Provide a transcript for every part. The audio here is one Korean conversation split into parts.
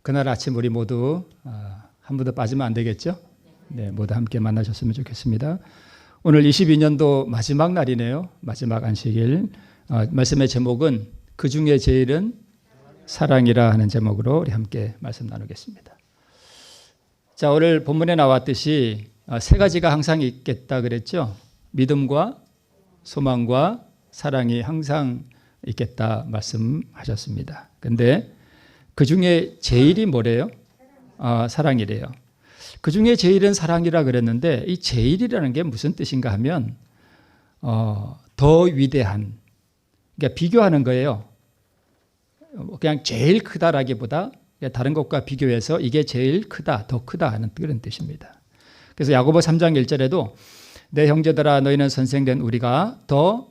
그날 아침 우리 모두 한 분도 빠지면 안 되겠죠? 네, 모두 함께 만나셨으면 좋겠습니다. 오늘 22년도 마지막 날이네요. 마지막 안식일. 말씀의 제목은 그 중에 제일은 사랑이라 하는 제목으로 우리 함께 말씀 나누겠습니다. 자, 오늘 본문에 나왔듯이 세 가지가 항상 있겠다 그랬죠? 믿음과 소망과 사랑이 항상 있겠다 말씀하셨습니다. 근데 그 중에 제일이 뭐래요? 사랑이래요. 그 중에 제일은 사랑이라 그랬는데 이 제일이라는 게 무슨 뜻인가 하면 더 위대한, 그러니까 비교하는 거예요. 그냥 제일 크다라기보다 다른 것과 비교해서 이게 제일 크다, 더 크다 하는 그런 뜻입니다. 그래서 야고보 3장 1절에도 내 형제들아 너희는 선생된 우리가 더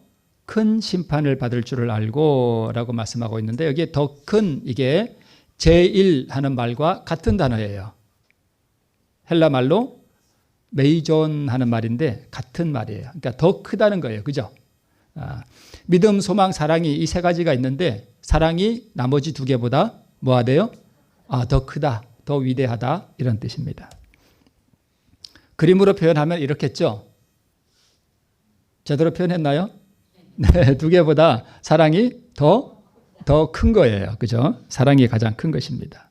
큰 심판을 받을 줄을 알고 라고 말씀하고 있는데 여기에 더 큰 이게 제일 하는 말과 같은 단어예요. 헬라 말로 메이존 하는 말인데 같은 말이에요. 그러니까 더 크다는 거예요. 그죠? 믿음, 소망, 사랑이 이 세 가지가 있는데 사랑이 나머지 두 개보다 뭐하대요? 더 크다, 더 위대하다 이런 뜻입니다. 그림으로 표현하면 이렇겠죠? 제대로 표현했나요? 네, 두 개보다 사랑이 더 큰 거예요. 그죠? 사랑이 가장 큰 것입니다.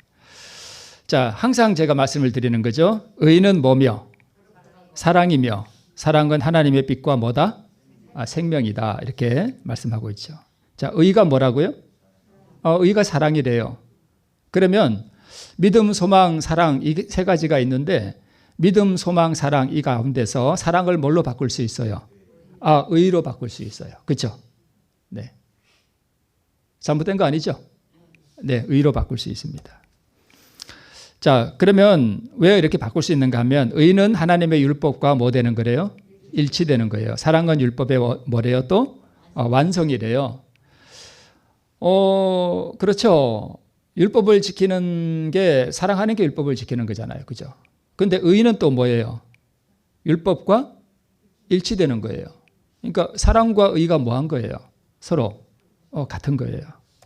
자, 항상 제가 말씀을 드리는 거죠. 의는 뭐며? 사랑이며, 사랑은 하나님의 빛과 뭐다? 생명이다. 이렇게 말씀하고 있죠. 자, 의가 뭐라고요? 의가 사랑이래요. 그러면 믿음, 소망, 사랑 이 세 가지가 있는데 믿음, 소망, 사랑 이 가운데서 사랑을 뭘로 바꿀 수 있어요? 의로 바꿀 수 있어요. 그렇죠? 네. 잘못된 거 아니죠? 네, 의로 바꿀 수 있습니다. 자, 그러면 왜 이렇게 바꿀 수 있는가 하면 의는 하나님의 율법과 뭐 되는 거래요? 일치되는 거예요. 사랑은 율법의 뭐래요? 또 완성이래요. 그렇죠. 율법을 지키는 게 사랑하는 게 율법을 지키는 거잖아요. 그죠? 근데 의는 또 뭐예요? 율법과 일치되는 거예요. 그러니까 사랑과 의가 뭐 한 거예요? 서로 같은 거예요.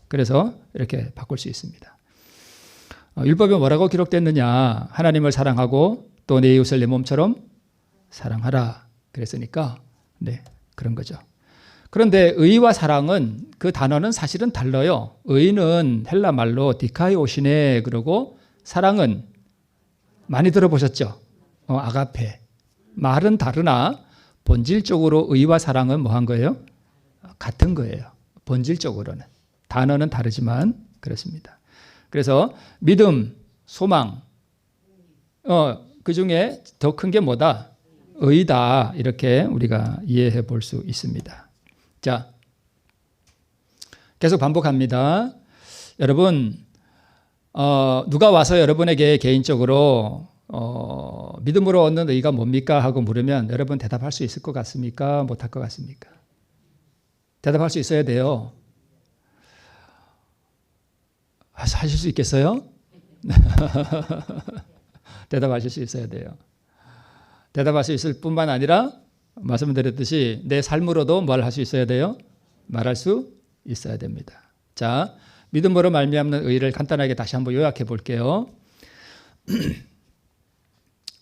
그래서 이렇게 바꿀 수 있습니다. 율법에 뭐라고 기록됐느냐? 하나님을 사랑하고 또 내 이웃을 내 몸처럼 사랑하라. 그랬으니까 네, 그런 거죠. 그런데 의와 사랑은 그 단어는 사실은 달라요. 의는 헬라 말로 디카이오시네 그러고 사랑은 많이 들어보셨죠? 아가페. 말은 다르나 본질적으로 의와 사랑은 뭐 한 거예요? 같은 거예요. 본질적으로는. 단어는 다르지만 그렇습니다. 그래서 믿음, 소망, 그 중에 더 큰 게 뭐다? 의다. 이렇게 우리가 이해해 볼 수 있습니다. 자, 계속 반복합니다. 여러분, 누가 와서 여러분에게 개인적으로 믿음으로 얻는 의가 뭡니까? 하고 물으면 여러분 대답할 수 있을 것 같습니까? 못할 것 같습니까? 대답할 수 있어야 돼요. 하실 수 있겠어요? 대답하실 수 있어야 돼요. 대답할 수 있을 뿐만 아니라 말씀드렸듯이 내 삶으로도 뭘 할 수 있어야 돼요? 말할 수 있어야 됩니다. 자, 믿음으로 말미암는 의를 간단하게 다시 한번 요약해 볼게요.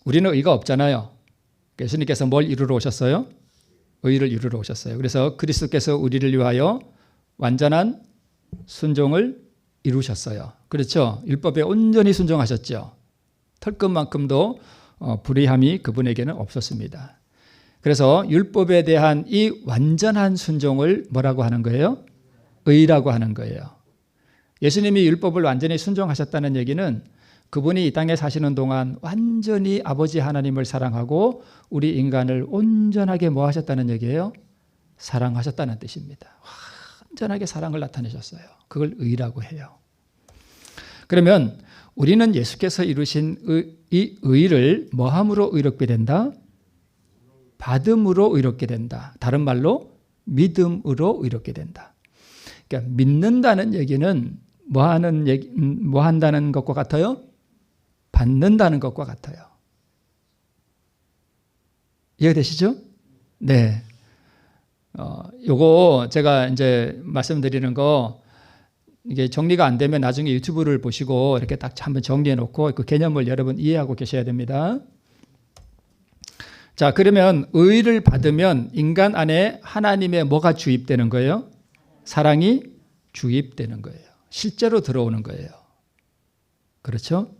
우리는 의가 없잖아요. 예수님께서 뭘 이루러 오셨어요? 의를 이루러 오셨어요. 그래서 그리스도께서 우리를 위하여 완전한 순종을 이루셨어요. 그렇죠? 율법에 온전히 순종하셨죠. 털끝만큼도 불의함이 그분에게는 없었습니다. 그래서 율법에 대한 이 완전한 순종을 뭐라고 하는 거예요? 의라고 하는 거예요. 예수님이 율법을 완전히 순종하셨다는 얘기는 그분이 이 땅에 사시는 동안 완전히 아버지 하나님을 사랑하고 우리 인간을 온전하게 뭐 하셨다는 얘기예요? 사랑하셨다는 뜻입니다. 완전하게 사랑을 나타내셨어요. 그걸 의라고 해요. 그러면 우리는 예수께서 이루신 이 의를 뭐함으로 의롭게 된다? 받음으로 의롭게 된다. 다른 말로 믿음으로 의롭게 된다. 그러니까 믿는다는 얘기는 뭐 한다는 것과 같아요? 받는다는 것과 같아요. 이해되시죠? 네. 요거 제가 이제 말씀드리는 거 이게 정리가 안 되면 나중에 유튜브를 보시고 이렇게 딱 한번 정리해 놓고 그 개념을 여러분 이해하고 계셔야 됩니다. 자, 그러면 의를 받으면 인간 안에 하나님의 뭐가 주입되는 거예요? 사랑이 주입되는 거예요. 실제로 들어오는 거예요. 그렇죠?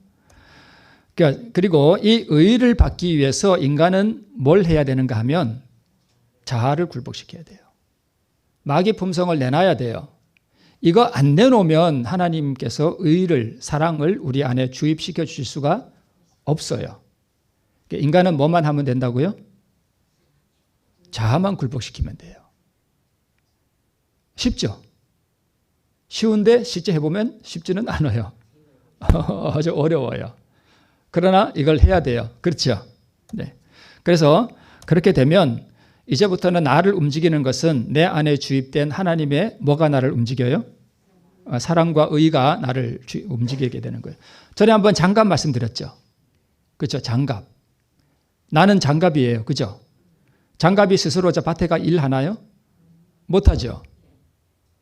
그러니까 그리고 이 의를 받기 위해서 인간은 뭘 해야 되는가 하면 자아를 굴복시켜야 돼요. 마귀 품성을 내놔야 돼요. 이거 안 내놓으면 하나님께서 의를, 사랑을 우리 안에 주입시켜 주실 수가 없어요. 인간은 뭐만 하면 된다고요? 자아만 굴복시키면 돼요. 쉽죠? 쉬운데 실제 해보면 쉽지는 않아요. 아주 어려워요. 그러나 이걸 해야 돼요. 그렇죠? 네. 그래서 그렇게 되면 이제부터는 나를 움직이는 것은 내 안에 주입된 하나님의 뭐가 나를 움직여요? 사랑과 의가 나를 움직이게 되는 거예요. 전에 한번 장갑 말씀드렸죠. 그렇죠? 장갑. 나는 장갑이에요. 그죠? 장갑이 스스로 저 밭에 가 일하나요? 못하죠.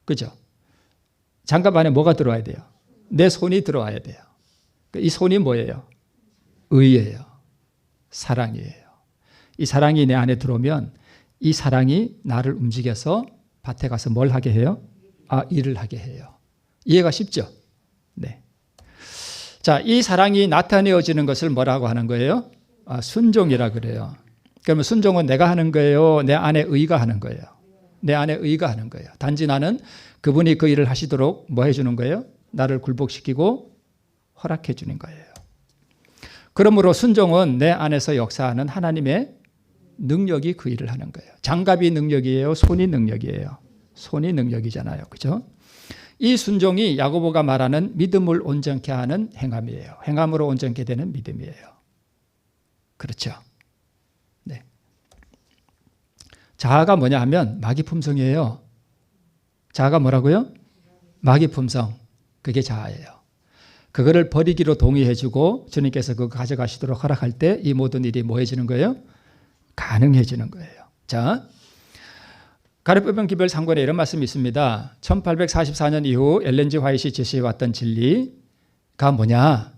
그죠? 장갑 안에 뭐가 들어와야 돼요? 내 손이 들어와야 돼요. 이 손이 뭐예요? 의예요. 사랑이에요. 이 사랑이 내 안에 들어오면 이 사랑이 나를 움직여서 밭에 가서 뭘 하게 해요? 일을 하게 해요. 이해가 쉽죠? 네. 자, 이 사랑이 나타내어지는 것을 뭐라고 하는 거예요? 순종이라 그래요. 그러면 순종은 내가 하는 거예요? 내 안에 의가 하는 거예요? 내 안에 의가 하는 거예요. 단지 나는 그분이 그 일을 하시도록 뭐 해주는 거예요? 나를 굴복시키고 허락해 주는 거예요. 그러므로 순종은 내 안에서 역사하는 하나님의 능력이 그 일을 하는 거예요. 장갑이 능력이에요? 손이 능력이에요? 손이 능력이잖아요. 그죠? 이 순종이 야고보가 말하는 믿음을 온전케 하는 행함이에요. 행함으로 온전케 되는 믿음이에요. 그렇죠? 네. 자아가 뭐냐 하면 마귀 품성이에요. 자아가 뭐라고요? 마귀 품성. 그게 자아예요. 그거를 버리기로 동의해주고 주님께서 그거 가져가시도록 허락할 때 이 모든 일이 뭐 해지는 거예요? 가능해지는 거예요. 자, 가르법용 기별 3권에 이런 말씀이 있습니다. 1844년 이후 엘렌 G 화이트이 제시해왔던 진리가 뭐냐?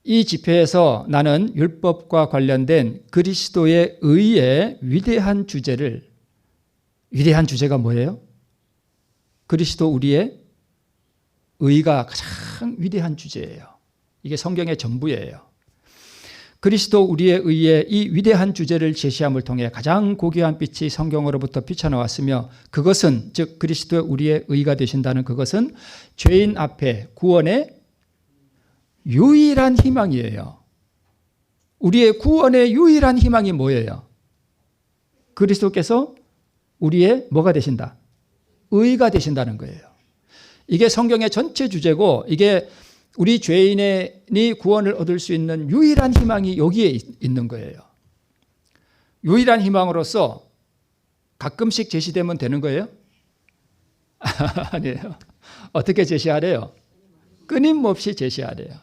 이 집회에서 나는 율법과 관련된 그리스도의 의의 위대한 주제가 뭐예요? 그리스도 우리의 의가 가장 위대한 주제예요. 이게 성경의 전부예요. 그리스도 우리의 의의 이 위대한 주제를 제시함을 통해 가장 고귀한 빛이 성경으로부터 비쳐나왔으며 그것은 즉 그리스도 우리의 의가 되신다는 그것은 죄인 앞에 구원의 유일한 희망이에요. 우리의 구원의 유일한 희망이 뭐예요? 그리스도께서 우리의 뭐가 되신다? 의가 되신다는 거예요. 이게 성경의 전체 주제고 이게 우리 죄인이 구원을 얻을 수 있는 유일한 희망이 여기에 있는 거예요. 유일한 희망으로서 가끔씩 제시되면 되는 거예요? 아니에요. 어떻게 제시하래요? 끊임없이 제시하래요.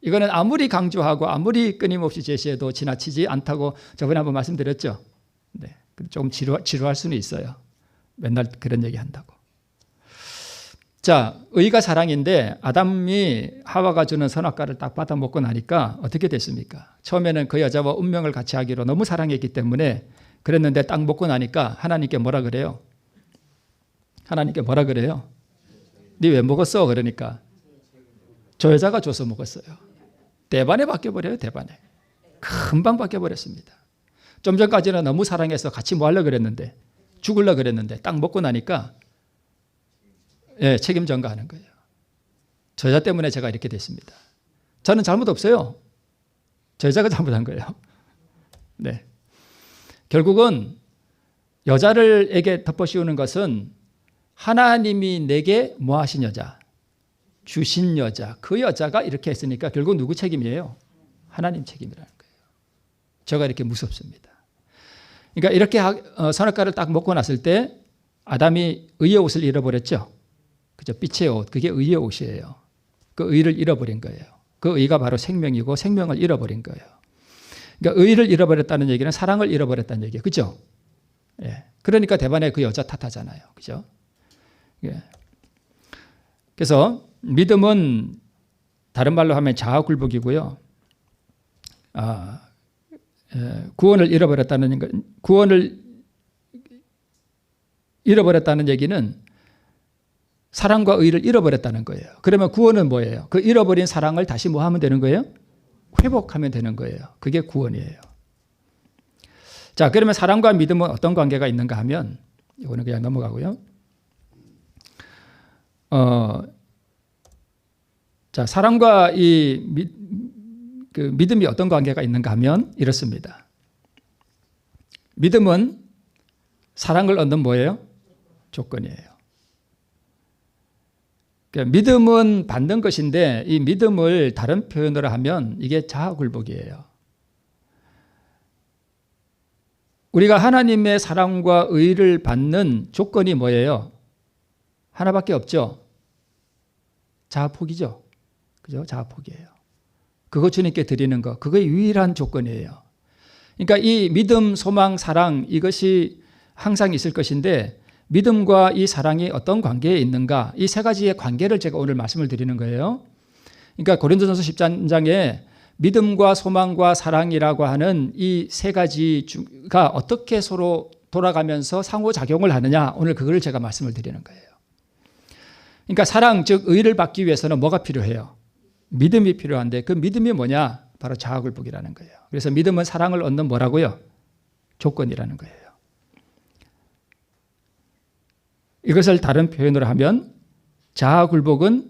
이거는 아무리 강조하고 아무리 끊임없이 제시해도 지나치지 않다고 저번에 한번 말씀드렸죠. 네, 좀 지루할 수는 있어요. 맨날 그런 얘기 한다고. 자, 의가 사랑인데 아담이 하와가 주는 선악과를 딱 받아 먹고 나니까 어떻게 됐습니까? 처음에는 그 여자와 운명을 같이 하기로 너무 사랑했기 때문에 그랬는데 딱 먹고 나니까 하나님께 뭐라 그래요? 하나님께 뭐라 그래요? 네 왜 먹었어? 그러니까 저 여자가 줘서 먹었어요. 대반에 바뀌어버려요. 대반에. 금방 바뀌어버렸습니다. 좀 전까지는 너무 사랑해서 같이 뭐 하려고 그랬는데 죽으려고 그랬는데 딱 먹고 나니까 책임 전가하는 거예요. 저 여자 때문에 제가 이렇게 됐습니다. 저는 잘못 없어요. 저 여자가 잘못한 거예요. 네. 결국은 여자를에게 덮어씌우는 것은 하나님이 내게 뭐 하신 여자? 주신 여자. 그 여자가 이렇게 했으니까 결국 누구 책임이에요? 하나님 책임이라는 거예요. 제가 이렇게 무섭습니다. 그러니까 이렇게 선악과를 딱 먹고 났을 때 아담이 의의 옷을 잃어버렸죠. 그죠? 빛의 옷. 그게 의의 옷이에요. 그 의를 잃어버린 거예요. 그 의가 바로 생명이고 생명을 잃어버린 거예요. 그러니까 의를 잃어버렸다는 얘기는 사랑을 잃어버렸다는 얘기예요. 그죠? 예. 그러니까 대반에 그 여자 탓하잖아요. 그죠? 예. 그래서 믿음은 다른 말로 하면 자아굴복이고요. 구원을 잃어버렸다는 얘기는 사랑과 의를 잃어버렸다는 거예요. 그러면 구원은 뭐예요? 그 잃어버린 사랑을 다시 뭐 하면 되는 거예요? 회복하면 되는 거예요. 그게 구원이에요. 자, 그러면 사랑과 믿음은 어떤 관계가 있는가 하면 이거는 그냥 넘어가고요. 자, 사랑과 이 믿음이 어떤 관계가 있는가 하면 이렇습니다. 믿음은 사랑을 얻는 뭐예요? 조건이에요. 그러니까 믿음은 받는 것인데 이 믿음을 다른 표현으로 하면 이게 자아굴복이에요. 우리가 하나님의 사랑과 의를 받는 조건이 뭐예요? 하나밖에 없죠. 자아포기죠. 그죠? 자아포기예요. 그거 주님께 드리는 거, 그게 유일한 조건이에요. 그러니까 이 믿음, 소망, 사랑 이것이 항상 있을 것인데 믿음과 이 사랑이 어떤 관계에 있는가, 이 세 가지의 관계를 제가 오늘 말씀을 드리는 거예요. 그러니까 고린도전서 10장에 믿음과 소망과 사랑이라고 하는 이 세 가지가 어떻게 서로 돌아가면서 상호작용을 하느냐, 오늘 그걸 제가 말씀을 드리는 거예요. 그러니까 사랑, 즉 의를 받기 위해서는 뭐가 필요해요? 믿음이 필요한데 그 믿음이 뭐냐? 바로 자아굴복이라는 거예요. 그래서 믿음은 사랑을 얻는 뭐라고요? 조건이라는 거예요. 이것을 다른 표현으로 하면 자아굴복은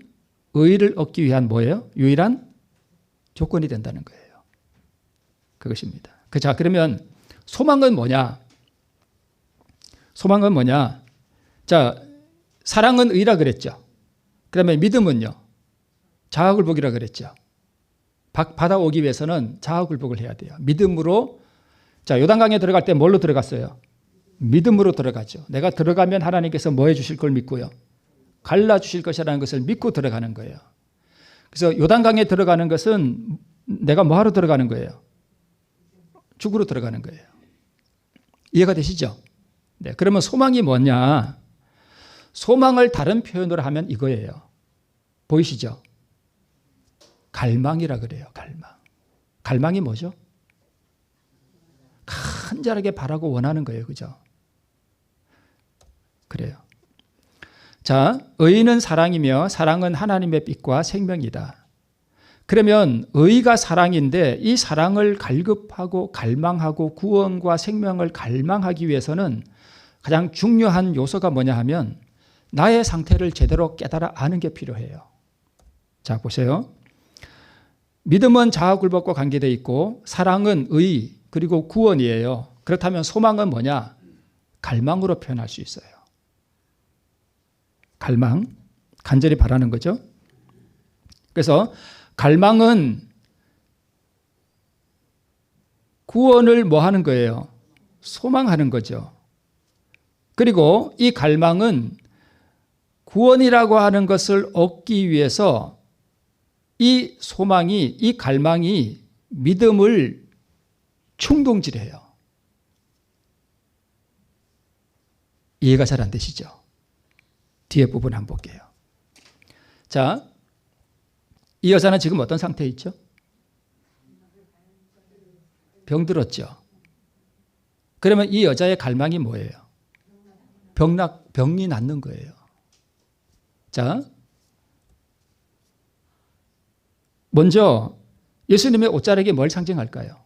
의를 얻기 위한 뭐예요? 유일한 조건이 된다는 거예요. 그것입니다. 자, 그러면 소망은 뭐냐? 소망은 뭐냐? 자, 사랑은 의라 그랬죠. 그다음에 믿음은요? 자아굴복이라 그랬죠. 받아오기 위해서는 자아굴복을 해야 돼요. 믿음으로. 자, 요단강에 들어갈 때 뭘로 들어갔어요? 믿음으로 들어가죠. 내가 들어가면 하나님께서 뭐 해주실 걸 믿고요. 갈라주실 것이라는 것을 믿고 들어가는 거예요. 그래서 요단강에 들어가는 것은 내가 뭐 하러 들어가는 거예요? 죽으러 들어가는 거예요. 이해가 되시죠? 네, 그러면 소망이 뭐냐? 소망을 다른 표현으로 하면 이거예요. 보이시죠? 갈망이라 그래요. 갈망. 갈망이 뭐죠? 간절하게 바라고 원하는 거예요. 그죠? 그래요. 자, 의는 사랑이며 사랑은 하나님의 빛과 생명이다. 그러면 의가 사랑인데 이 사랑을 갈급하고 갈망하고 구원과 생명을 갈망하기 위해서는 가장 중요한 요소가 뭐냐 하면 나의 상태를 제대로 깨달아 아는 게 필요해요. 자, 보세요. 믿음은 자아굴복과 관계되어 있고 사랑은 의 그리고 구원이에요. 그렇다면 소망은 뭐냐? 갈망으로 표현할 수 있어요. 갈망, 간절히 바라는 거죠. 그래서 갈망은 구원을 뭐 하는 거예요? 소망하는 거죠. 그리고 이 갈망은 구원이라고 하는 것을 얻기 위해서 이 소망이, 이 갈망이 믿음을 충동질해요. 이해가 잘 안 되시죠? 뒤에 부분 한번 볼게요. 자, 이 여자는 지금 어떤 상태에 있죠? 병들었죠. 그러면 이 여자의 갈망이 뭐예요? 병이 낫는 거예요. 자, 먼저 예수님의 옷자락이 뭘 상징할까요?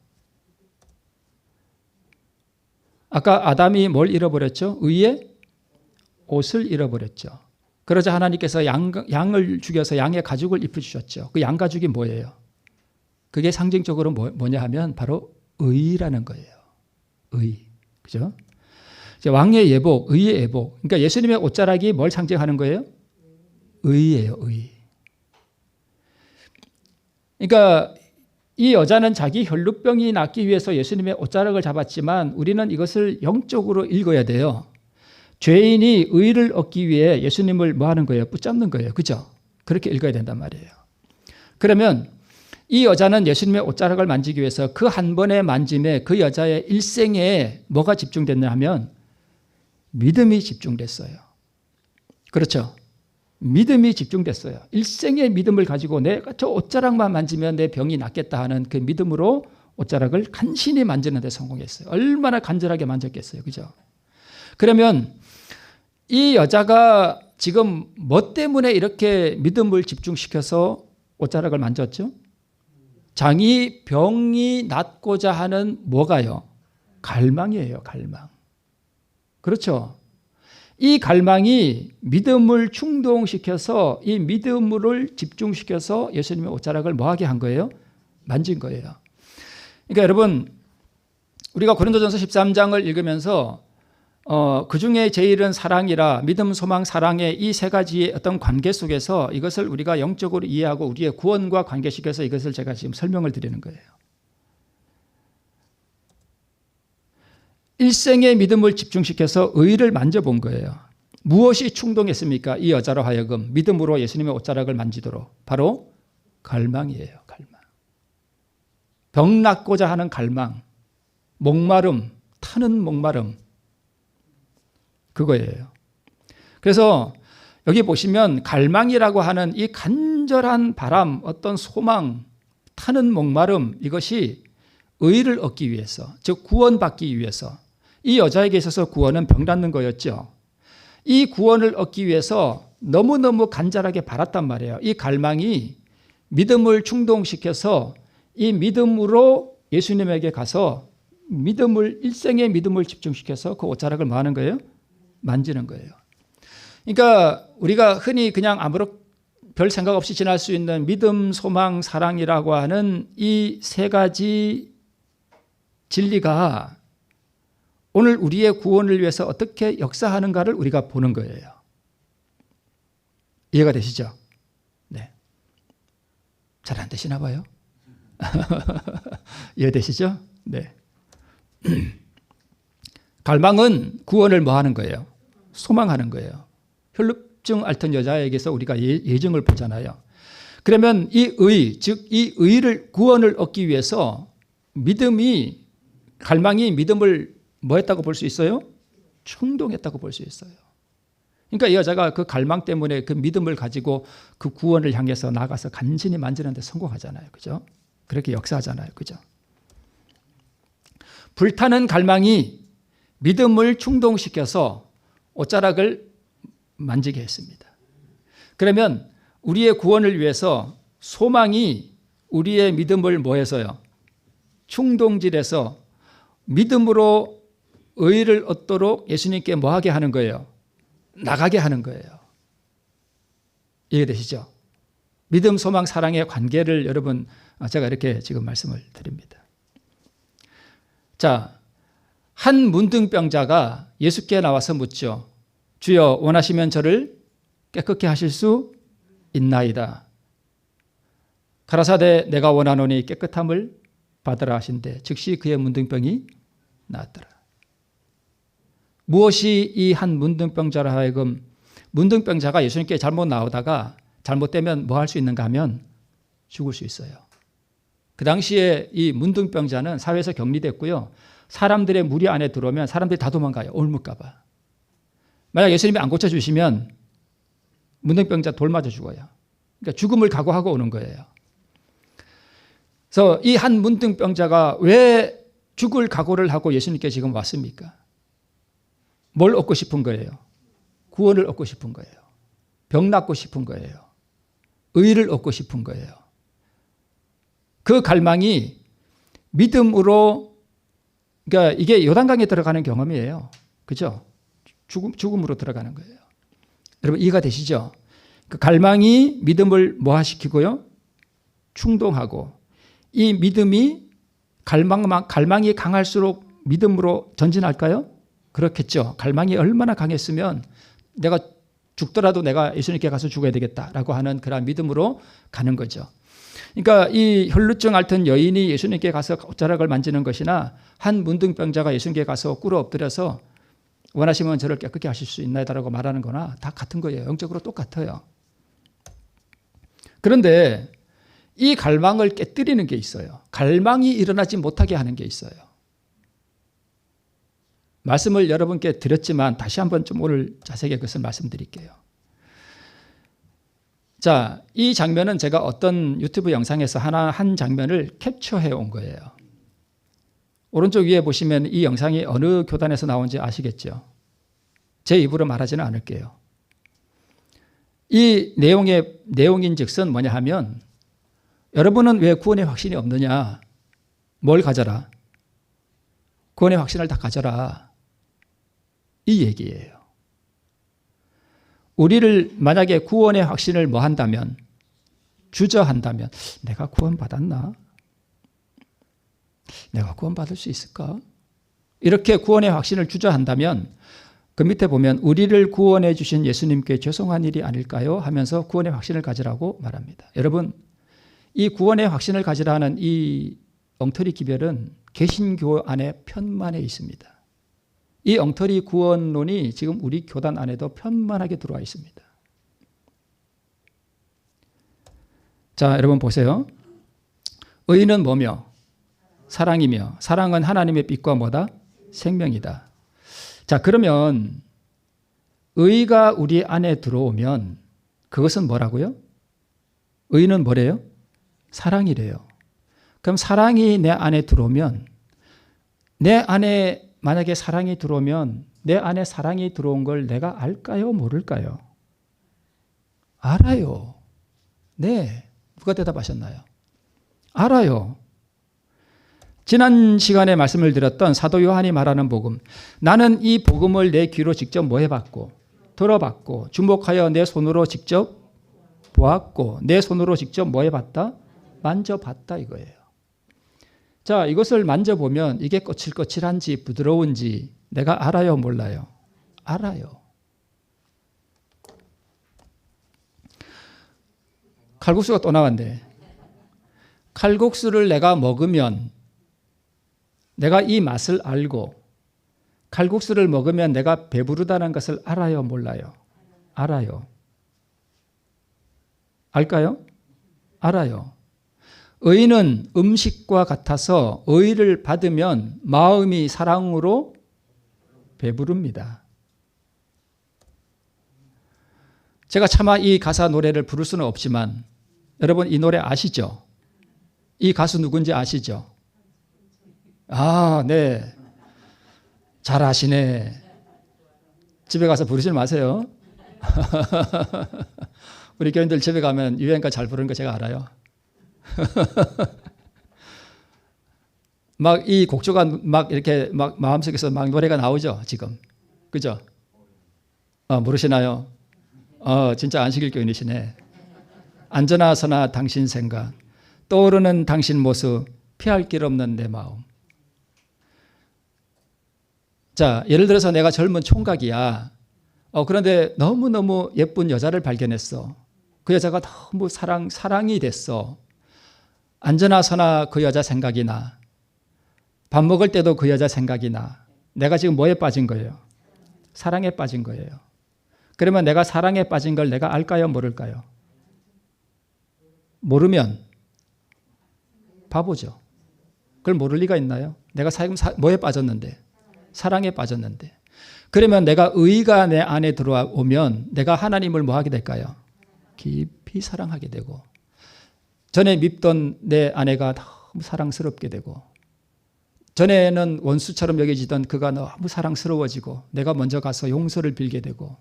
아까 아담이 뭘 잃어버렸죠? 의의 옷을 잃어버렸죠. 그러자 하나님께서 양을 죽여서 양의 가죽을 입혀주셨죠. 그 양 가죽이 뭐예요? 그게 상징적으로 뭐냐 하면 바로 의라는 거예요. 의. 그죠? 왕의 예복, 의의 예복. 그러니까 예수님의 옷자락이 뭘 상징하는 거예요? 의예요, 의. 그러니까 이 여자는 자기 혈루병이 낫기 위해서 예수님의 옷자락을 잡았지만 우리는 이것을 영적으로 읽어야 돼요. 죄인이 의를 얻기 위해 예수님을 뭐 하는 거예요? 붙잡는 거예요. 그죠? 그렇게 읽어야 된단 말이에요. 그러면 이 여자는 예수님의 옷자락을 만지기 위해서 그 한 번의 만짐에 그 여자의 일생에 뭐가 집중됐냐 하면 믿음이 집중됐어요. 그렇죠? 믿음이 집중됐어요. 일생의 믿음을 가지고 내가 저 옷자락만 만지면 내 병이 낫겠다 하는 그 믿음으로 옷자락을 간신히 만지는 데 성공했어요. 얼마나 간절하게 만졌겠어요. 그죠? 그러면 이 여자가 지금 뭐 때문에 이렇게 믿음을 집중시켜서 옷자락을 만졌죠? 자기 병이 낫고자 하는 뭐가요? 갈망이에요. 갈망. 그렇죠? 이 갈망이 믿음을 충동시켜서 이 믿음을 집중시켜서 예수님의 옷자락을 뭐하게 한 거예요? 만진 거예요. 그러니까 여러분, 우리가 고린도전서 13장을 읽으면서 그 중에 제일은 사랑이라 믿음, 소망, 사랑의 이 세 가지의 어떤 관계 속에서 이것을 우리가 영적으로 이해하고 우리의 구원과 관계시켜서 이것을 제가 지금 설명을 드리는 거예요. 일생의 믿음을 집중시켜서 의를 만져본 거예요. 무엇이 충동했습니까? 이 여자로 하여금 믿음으로 예수님의 옷자락을 만지도록. 바로 갈망이에요. 갈망. 병 낫고자 하는 갈망, 목마름, 타는 목마름, 그거예요. 그래서 여기 보시면 갈망이라고 하는 이 간절한 바람, 어떤 소망, 타는 목마름, 이것이 의를 얻기 위해서, 즉 구원받기 위해서, 이 여자에게 있어서 구원은 병 낫는 거였죠. 이 구원을 얻기 위해서 너무너무 간절하게 바랐단 말이에요. 이 갈망이 믿음을 충동시켜서 이 믿음으로 예수님에게 가서 믿음을, 일생의 믿음을 집중시켜서 그 옷자락을 뭐 하는 거예요? 만지는 거예요. 그러니까 우리가 흔히 그냥 아무런 별 생각 없이 지날 수 있는 믿음, 소망, 사랑이라고 하는 이 세 가지 진리가 오늘 우리의 구원을 위해서 어떻게 역사하는가를 우리가 보는 거예요. 이해가 되시죠? 네. 잘 안 되시나 봐요. 이해되시죠? 네. 갈망은 구원을 뭐 하는 거예요? 소망하는 거예요. 혈루증 앓던 여자에게서 우리가 예증을 보잖아요. 그러면 이 의, 즉 이 의를, 구원을 얻기 위해서 믿음이, 갈망이 믿음을 뭐 했다고 볼 수 있어요? 충동했다고 볼 수 있어요. 그러니까 이 여자가 그 갈망 때문에 그 믿음을 가지고 그 구원을 향해서 나가서 간신히 만지는 데 성공하잖아요. 그죠? 그렇게 역사하잖아요. 그죠? 불타는 갈망이 믿음을 충동시켜서 옷자락을 만지게 했습니다. 그러면 우리의 구원을 위해서 소망이 우리의 믿음을 뭐 해서요? 충동질해서 믿음으로 의를 얻도록 예수님께 뭐 하게 하는 거예요? 나가게 하는 거예요. 이해되시죠? 믿음, 소망, 사랑의 관계를 여러분, 제가 이렇게 지금 말씀을 드립니다. 자, 한 문둥병자가 예수께 나와서 묻죠. 주여, 원하시면 저를 깨끗게 하실 수 있나이다. 가라사대 내가 원하노니 깨끗함을 받으라 하신대 즉시 그의 문둥병이 나았더라. 무엇이 이 한 문둥병자로 하여금, 문둥병자가 예수님께 잘못 나오다가 잘못되면 뭐 할 수 있는가 하면 죽을 수 있어요. 그 당시에 이 문둥병자는 사회에서 격리됐고요. 사람들의 무리 안에 들어오면 사람들이 다 도망가요. 옮을까 봐. 만약 예수님이 안 고쳐주시면 문둥병자 돌 맞아 죽어요. 그러니까 죽음을 각오하고 오는 거예요. 그래서 이 한 문둥병자가 왜 죽을 각오를 하고 예수님께 지금 왔습니까? 뭘 얻고 싶은 거예요? 구원을 얻고 싶은 거예요. 병 낫고 싶은 거예요. 의를 얻고 싶은 거예요. 그 갈망이 믿음으로, 그러니까 이게 요단강에 들어가는 경험이에요. 그죠? 죽음으로 들어가는 거예요. 여러분 이해가 되시죠? 그 갈망이 믿음을 뭐하시키고요? 충동하고, 이 믿음이 갈망이 강할수록 믿음으로 전진할까요? 그렇겠죠. 갈망이 얼마나 강했으면 내가 죽더라도 내가 예수님께 가서 죽어야 되겠다라고 하는 그런 믿음으로 가는 거죠. 그러니까 이 혈루증 앓던 여인이 예수님께 가서 옷자락을 만지는 것이나 한 문둥병자가 예수님께 가서 꿇어 엎드려서 원하시면 저를 깨끗게 하실 수 있나이다라고 말하는 거나 다 같은 거예요. 영적으로 똑같아요. 그런데 이 갈망을 깨뜨리는 게 있어요. 갈망이 일어나지 못하게 하는 게 있어요. 말씀을 여러분께 드렸지만 다시 한번 좀 오늘 자세하게 그것을 말씀드릴게요. 자, 이 장면은 제가 어떤 유튜브 영상에서 한 장면을 캡처해 온 거예요. 오른쪽 위에 보시면 이 영상이 어느 교단에서 나온지 아시겠죠? 제 입으로 말하지는 않을게요. 이 내용인즉슨 뭐냐 하면, 여러분은 왜 구원의 확신이 없느냐? 뭘 가져라? 구원의 확신을 다 가져라. 이 얘기예요. 우리를 만약에 구원의 확신을 뭐 한다면, 주저한다면, 내가 구원 받았나? 내가 구원 받을 수 있을까? 이렇게 구원의 확신을 주저한다면 그 밑에 보면 우리를 구원해 주신 예수님께 죄송한 일이 아닐까요? 하면서 구원의 확신을 가지라고 말합니다. 여러분, 이 구원의 확신을 가지라는 이 엉터리 기별은 개신교 안에 편만해 있습니다. 이 엉터리 구원론이 지금 우리 교단 안에도 편만하게 들어와 있습니다. 자, 여러분 보세요. 의는 뭐며? 사랑이며, 사랑은 하나님의 빛과 뭐다? 생명이다. 자, 그러면 의가 우리 안에 들어오면 그것은 뭐라고요? 의는 뭐래요? 사랑이래요. 그럼 사랑이 내 안에 들어오면, 내 안에 만약에 사랑이 들어오면 내 안에 사랑이 들어온 걸 내가 알까요? 모를까요? 알아요. 네. 누가 대답하셨나요? 알아요. 지난 시간에 말씀을 드렸던 사도 요한이 말하는 복음, 나는 이 복음을 내 귀로 직접 뭐 해봤고, 들어봤고, 주목하여 내 손으로 직접 보았고, 내 손으로 직접 뭐 해봤다? 만져봤다 이거예요. 자, 이것을 만져보면 이게 거칠거칠한지 부드러운지 내가 알아요, 몰라요? 알아요. 칼국수가 또 나왔네. 칼국수를 내가 먹으면 내가 이 맛을 알고, 칼국수를 먹으면 내가 배부르다는 것을 알아요, 몰라요? 알아요. 알까요? 알아요. 의는 음식과 같아서 의를 받으면 마음이 사랑으로 배부릅니다. 제가 차마 이 가사 노래를 부를 수는 없지만 여러분 이 노래 아시죠? 이 가수 누군지 아시죠? 아, 네. 잘 아시네. 집에 가서 부르지 마세요. 우리 교인들 집에 가면 유행가 잘 부르는 거 제가 알아요. 막 이 곡조가 막 이렇게 막 마음속에서 막 노래가 나오죠, 지금. 그죠? 모르시나요? 진짜 안식일 교인이시네. 앉으나 당신 생각, 떠오르는 당신 모습, 피할 길 없는 내 마음. 자, 예를 들어서 내가 젊은 총각이야. 그런데 너무너무 예쁜 여자를 발견했어. 그 여자가 너무 사랑이 됐어. 앉으나 그 여자 생각이 나. 밥 먹을 때도 그 여자 생각이 나. 내가 지금 뭐에 빠진 거예요? 사랑에 빠진 거예요. 그러면 내가 사랑에 빠진 걸 내가 알까요? 모를까요? 모르면 바보죠. 그걸 모를 리가 있나요? 내가 뭐에 빠졌는데? 사랑에 빠졌는데. 그러면 내가 의가 내 안에 들어오면 내가 하나님을 뭐 하게 될까요? 깊이 사랑하게 되고, 전에 밉던 내 아내가 너무 사랑스럽게 되고, 전에는 원수처럼 여겨지던 그가 너무 사랑스러워지고 내가 먼저 가서 용서를 빌게 되고,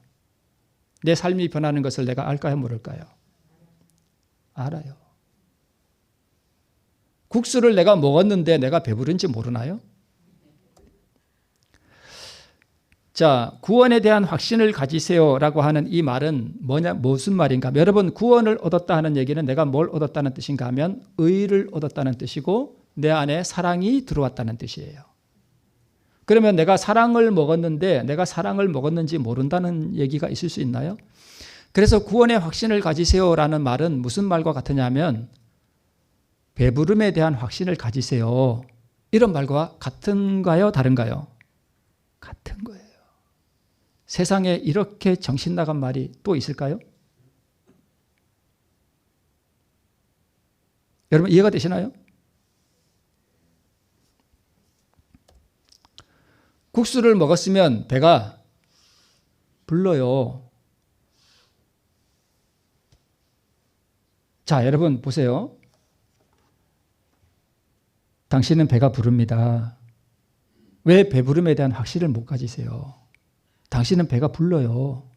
내 삶이 변하는 것을 내가 알까요? 모를까요? 알아요. 국수를 내가 먹었는데 내가 배부른지 모르나요? 자, 구원에 대한 확신을 가지세요라고 하는 이 말은 무슨 말인가? 여러분, 구원을 얻었다 하는 얘기는 내가 뭘 얻었다는 뜻인가 하면 의를 얻었다는 뜻이고 내 안에 사랑이 들어왔다는 뜻이에요. 그러면 내가 사랑을 먹었는데 내가 사랑을 먹었는지 모른다는 얘기가 있을 수 있나요? 그래서 구원의 확신을 가지세요라는 말은 무슨 말과 같으냐면 배부름에 대한 확신을 가지세요. 이런 말과 같은가요? 다른가요? 같은 거예요. 세상에 이렇게 정신 나간 말이 또 있을까요? 여러분 이해가 되시나요? 국수를 먹었으면 배가 불러요. 자, 여러분 보세요. 당신은 배가 부릅니다. 왜 배부름에 대한 확신을 못 가지세요? 당신은 배가 불러요.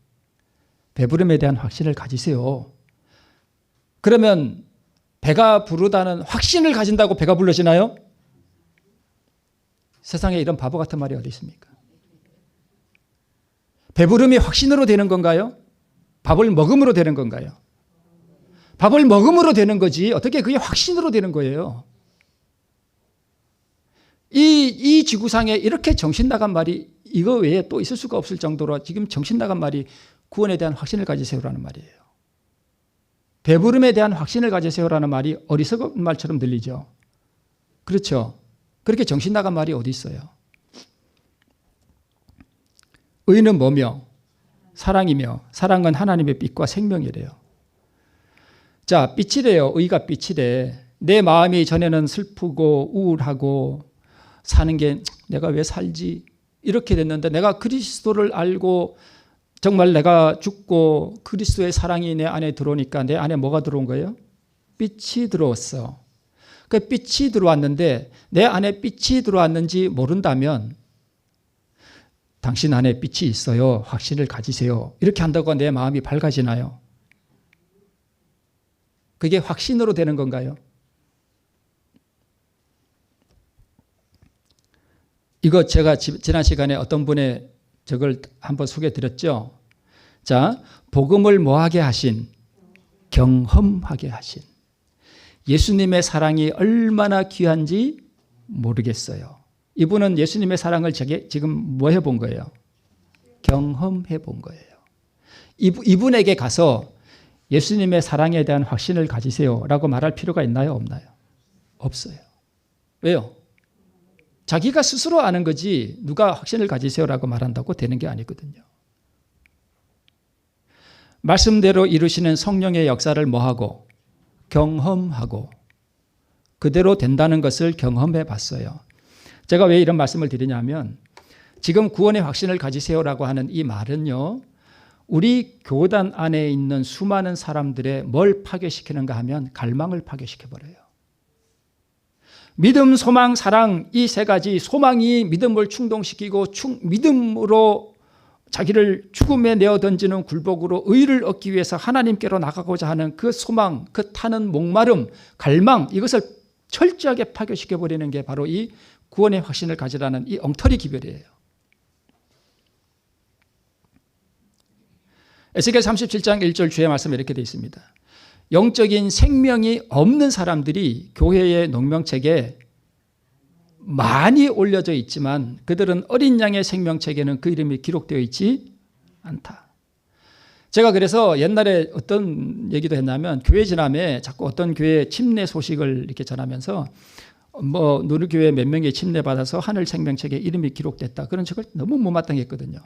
배부름에 대한 확신을 가지세요. 그러면 배가 부르다는 확신을 가진다고 배가 불러지나요? 세상에 이런 바보 같은 말이 어디 있습니까? 배부름이 확신으로 되는 건가요? 밥을 먹음으로 되는 건가요? 밥을 먹음으로 되는 거지 어떻게 그게 확신으로 되는 거예요? 이 지구상에 이렇게 정신 나간 말이 이거 외에 또 있을 수가 없을 정도로 지금 정신 나간 말이 구원에 대한 확신을 가지세요라는 말이에요. 배부름에 대한 확신을 가지세요라는 말이 어리석은 말처럼 들리죠. 그렇죠. 그렇게 정신 나간 말이 어디 있어요? 의는 뭐며? 사랑이며 사랑은 하나님의 빛과 생명이래요. 자, 빛이래요. 의가 빛이래. 내 마음이 전에는 슬프고 우울하고 사는 게 내가 왜 살지? 이렇게 됐는데 내가 그리스도를 알고 정말 내가 죽고 그리스도의 사랑이 내 안에 들어오니까 내 안에 뭐가 들어온 거예요? 빛이 들어왔어. 그 빛이 들어왔는데 내 안에 빛이 들어왔는지 모른다면 당신 안에 빛이 있어요. 확신을 가지세요. 이렇게 한다고 내 마음이 밝아지나요? 그게 확신으로 되는 건가요? 이거 제가 지난 시간에 어떤 분의 저걸 한번 소개해 드렸죠. 자, 복음을 뭐하게 하신? 경험하게 하신. 예수님의 사랑이 얼마나 귀한지 모르겠어요. 이분은 예수님의 사랑을 지금 뭐 해본 거예요? 경험해 본 거예요. 이분에게 가서 예수님의 사랑에 대한 확신을 가지세요라고 말할 필요가 있나요? 없나요? 없어요. 왜요? 자기가 스스로 아는 거지 누가 확신을 가지세요라고 말한다고 되는 게 아니거든요. 말씀대로 이루시는 성령의 역사를 뭐하고? 경험하고 그대로 된다는 것을 경험해 봤어요. 제가 왜 이런 말씀을 드리냐면 지금 구원의 확신을 가지세요라고 하는 이 말은요. 우리 교단 안에 있는 수많은 사람들의 뭘 파괴시키는가 하면 갈망을 파괴시켜버려요. 믿음, 소망, 사랑 이 세 가지 소망이 믿음을 충동시키고 믿음으로 자기를 죽음에 내어 던지는 굴복으로 의를 얻기 위해서 하나님께로 나가고자 하는 그 소망, 그 타는 목마름, 갈망 이것을 철저하게 파괴시켜버리는 게 바로 이 구원의 확신을 가지라는 이 엉터리 기별이에요. 에스겔 37장 1절 주의 말씀에 이렇게 되어 있습니다. 영적인 생명이 없는 사람들이 교회의 농명책에 많이 올려져 있지만 그들은 어린 양의 생명책에는 그 이름이 기록되어 있지 않다. 제가 그래서 옛날에 어떤 얘기도 했냐면 교회 지남에 자꾸 어떤 교회 침례 소식을 이렇게 전하면서 뭐 누리 교회 몇 명이 침례 받아서 하늘 생명책에 이름이 기록됐다. 그런 책을 너무 못마땅했거든요.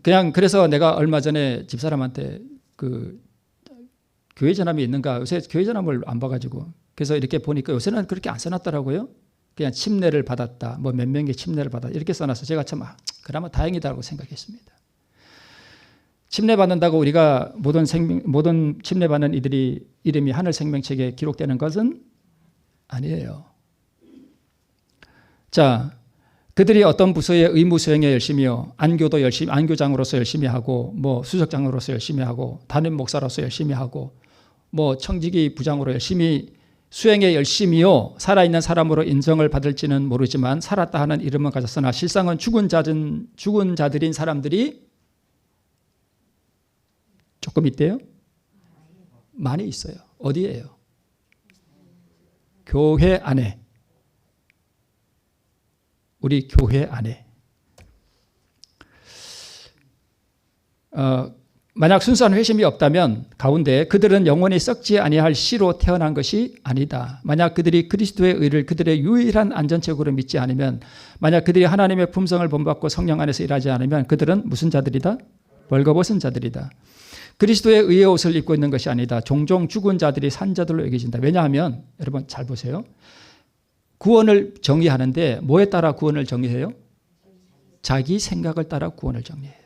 그냥 그래서 내가 얼마 전에 집사람한테 그 교회 전함이 있는가 요새 교회 전함을 안 봐가지고 그래서 이렇게 보니까 요새는 그렇게 안 써놨더라고요. 그냥 침례를 받았다 뭐 몇 명의 침례를 받았다 이렇게 써놔서 제가 참 그나마 다행이다라고 생각했습니다. 침례 받는다고 우리가 모든 침례 받는 이들이 이름이 하늘 생명책에 기록되는 것은 아니에요. 자, 그들이 어떤 부서의 의무 수행에 열심히요. 안교도 열심히 안교장으로서 열심히 하고 뭐 수석장으로서 열심히 하고 담임 목사로서 열심히 하고 뭐 청지기 부장으로 열심히 수행에 열심히요. 살아있는 사람으로 인정을 받을지는 모르지만 살았다 하는 이름은 가졌으나 실상은 죽은 자들인 사람들이 조금 있대요? 많이 있어요. 어디예요? 교회 안에. 우리 교회 안에. 만약 순수한 회심이 없다면 가운데 그들은 영원히 썩지 아니할 씨로 태어난 것이 아니다. 만약 그들이 그리스도의 의를 그들의 유일한 안전책으로 믿지 않으면 만약 그들이 하나님의 품성을 본받고 성령 안에서 일하지 않으면 그들은 무슨 자들이다? 벌거벗은 자들이다. 그리스도의 의의 옷을 입고 있는 것이 아니다. 종종 죽은 자들이 산 자들로 여겨진다. 왜냐하면 여러분 잘 보세요. 구원을 정의하는데 뭐에 따라 구원을 정의해요? 자기 생각을 따라 구원을 정의해요.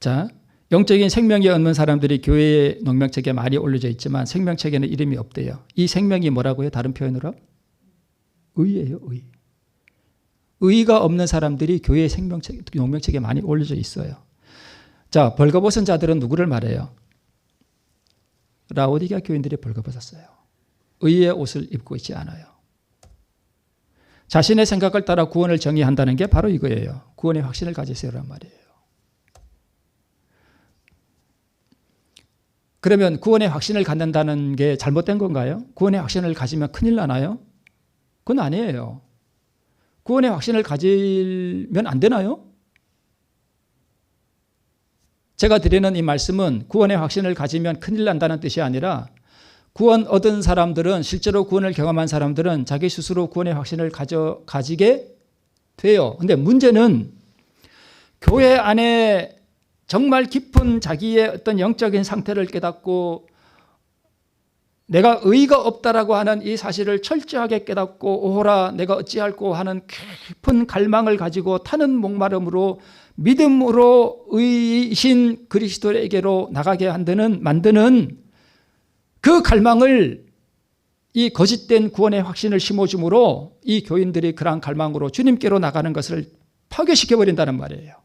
자, 영적인 생명이 없는 사람들이 교회의 농명책에 많이 올려져 있지만 생명책에는 이름이 없대요. 이 생명이 뭐라고요? 다른 표현으로? 의예요, 의. 의가 없는 사람들이 교회의 농명책에 많이 올려져 있어요. 자, 벌거벗은 자들은 누구를 말해요? 라오디게아 교인들이 벌거벗었어요. 의의 옷을 입고 있지 않아요. 자신의 생각을 따라 구원을 정의한다는 게 바로 이거예요. 구원의 확신을 가지세요란 말이에요. 그러면 구원의 확신을 갖는다는 게 잘못된 건가요? 구원의 확신을 가지면 큰일 나나요? 그건 아니에요. 구원의 확신을 가지면 안 되나요? 제가 드리는 이 말씀은 구원의 확신을 가지면 큰일 난다는 뜻이 아니라 구원 얻은 사람들은, 실제로 구원을 경험한 사람들은 자기 스스로 구원의 확신을 가지게 돼요. 근데 문제는 교회 안에 정말 깊은 자기의 어떤 영적인 상태를 깨닫고 내가 의가 없다라고 하는 이 사실을 철저하게 깨닫고 오호라 내가 어찌할꼬 하는 깊은 갈망을 가지고 타는 목마름으로 믿음으로 의이신 그리스도에게로 나가게 만드는 그 갈망을, 이 거짓된 구원의 확신을 심어줌으로 이 교인들이 그러한 갈망으로 주님께로 나가는 것을 파괴시켜버린다는 말이에요.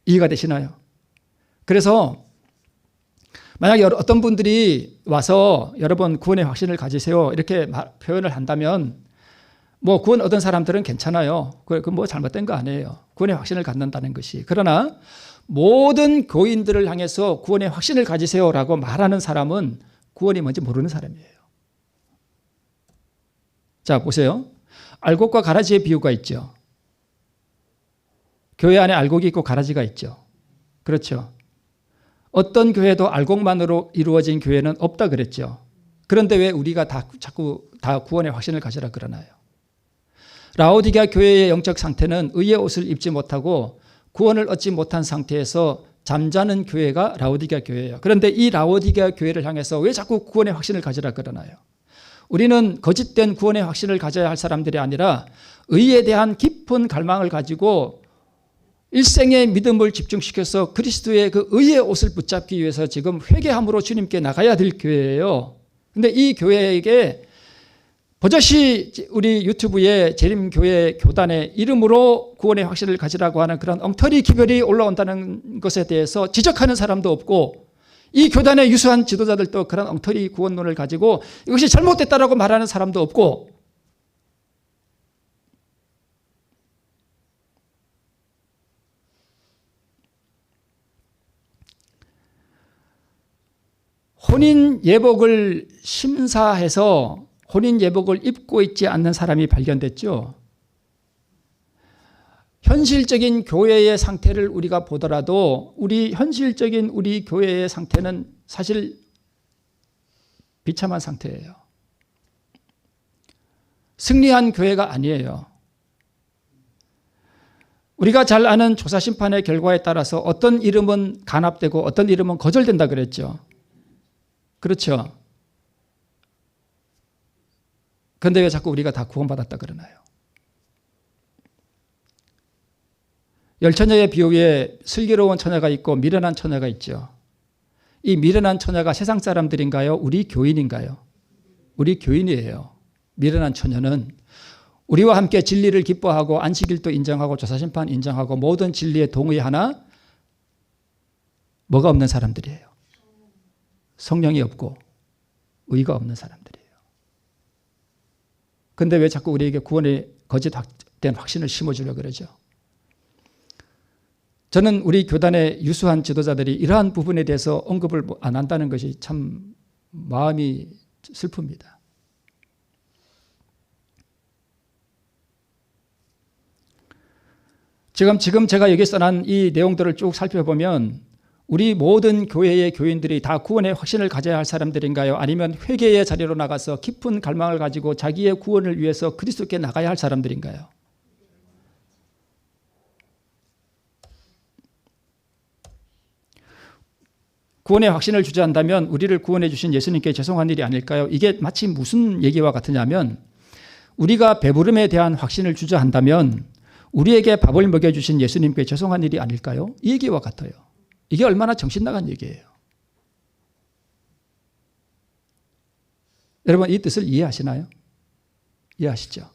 이해가 되시나요? 그래서 만약에 어떤 분들이 와서 여러분 구원의 확신을 가지세요 이렇게 표현을 한다면 뭐 구원 얻은 사람들은 괜찮아요. 그건 뭐 잘못된 거 아니에요. 구원의 확신을 갖는다는 것이. 그러나 모든 교인들을 향해서 구원의 확신을 가지세요라고 말하는 사람은 구원이 뭔지 모르는 사람이에요. 자, 보세요. 알곡과 가라지의 비유가 있죠. 교회 안에 알곡이 있고 가라지가 있죠. 그렇죠. 어떤 교회도 알곡만으로 이루어진 교회는 없다 그랬죠. 그런데 왜 우리가 자꾸 구원의 확신을 가지라 그러나요? 라오디게아 교회의 영적 상태는 의의 옷을 입지 못하고 구원을 얻지 못한 상태에서 잠자는 교회가 라오디게아 교회예요. 그런데 이 라오디게아 교회를 향해서 왜 자꾸 구원의 확신을 가지라 그러나요? 우리는 거짓된 구원의 확신을 가져야 할 사람들이 아니라 의에 대한 깊은 갈망을 가지고 일생의 믿음을 집중시켜서 그리스도의 그 의의 옷을 붙잡기 위해서 지금 회개함으로 주님께 나가야 될 교회예요. 그런데 이 교회에게 버젓이 우리 유튜브에 재림교회 교단의 이름으로 구원의 확신을 가지라고 하는 그런 엉터리 기별이 올라온다는 것에 대해서 지적하는 사람도 없고, 이 교단의 유수한 지도자들도 그런 엉터리 구원론을 가지고 이것이 잘못됐다라고 말하는 사람도 없고, 혼인 예복을 심사해서 혼인 예복을 입고 있지 않는 사람이 발견됐죠. 현실적인 교회의 상태를 우리가 보더라도 현실적인 우리 교회의 상태는 사실 비참한 상태예요. 승리한 교회가 아니에요. 우리가 잘 아는 조사심판의 결과에 따라서 어떤 이름은 간합되고 어떤 이름은 거절된다 그랬죠. 그렇죠. 그런데 왜 자꾸 우리가 다 구원받았다 그러나요? 열처녀의 비유에 슬기로운 처녀가 있고 미련한 처녀가 있죠. 이 미련한 처녀가 세상 사람들인가요? 우리 교인인가요? 우리 교인이에요. 미련한 처녀는 우리와 함께 진리를 기뻐하고 안식일도 인정하고 조사심판 인정하고 모든 진리에 동의하나 뭐가 없는 사람들이에요. 성령이 없고 의가 없는 사람들이에요. 그런데 왜 자꾸 우리에게 구원의 거짓된 확신을 심어주려고 그러죠? 저는 우리 교단의 유수한 지도자들이 이러한 부분에 대해서 언급을 안 한다는 것이 참 마음이 슬픕니다. 지금 제가 여기 써난 이 내용들을 쭉 살펴보면 우리 모든 교회의 교인들이 다 구원의 확신을 가져야 할 사람들인가요? 아니면 회개의 자리로 나가서 깊은 갈망을 가지고 자기의 구원을 위해서 그리스도께 나가야 할 사람들인가요? 구원의 확신을 주저한다면 우리를 구원해 주신 예수님께 죄송한 일이 아닐까요? 이게 마치 무슨 얘기와 같으냐면, 우리가 배부름에 대한 확신을 주저한다면 우리에게 밥을 먹여주신 예수님께 죄송한 일이 아닐까요? 이 얘기와 같아요. 이게 얼마나 정신 나간 얘기예요. 여러분 이 뜻을 이해하시나요? 이해하시죠?